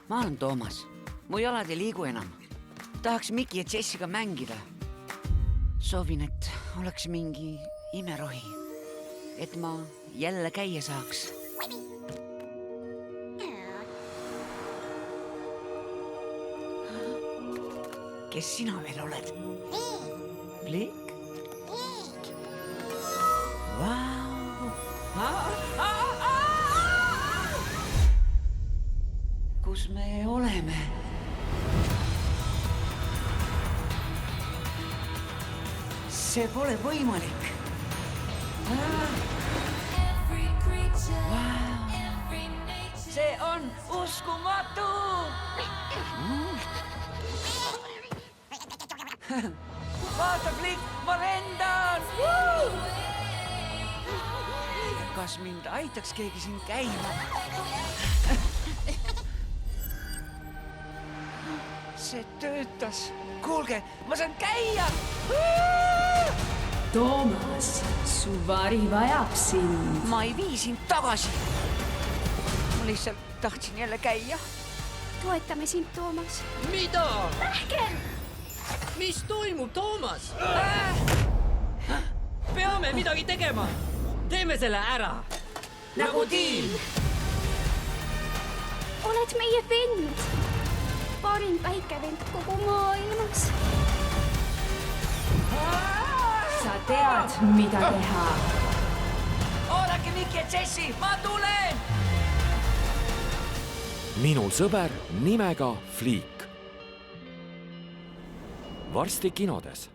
ma olen Toomas. Mu jalad ei liigu enam. Tahaks Miki ja Jessiga mängida. Soovin, et oleks mingi imerohi. Et ma jälle käia saaks. Kes sina veel oled? Flick? Vau! Kus me oleme? See pole võimalik. See on uskumatu! Vaata, Flick, ma lendan! Kas mind aitaks keegi siin käima? See töötas. Kuulge, ma saan käia! Toomas, su vari vajab sind. Ma ei vii sind tagasi. Ma lihtsalt tahtsin jälle käia. Toetame sind, Toomas. Mida? Lähke! Mis toimub, Toomas? Peame midagi tegema. Teeme selle ära. Nagu tiim. Oled meie vend. Parim päikevend kogu maailmas. Sa tead, mida teha. Oodake, Miki ja Jessi, ma tulen! Minu sõber nimega Flick. Varsti kinodes.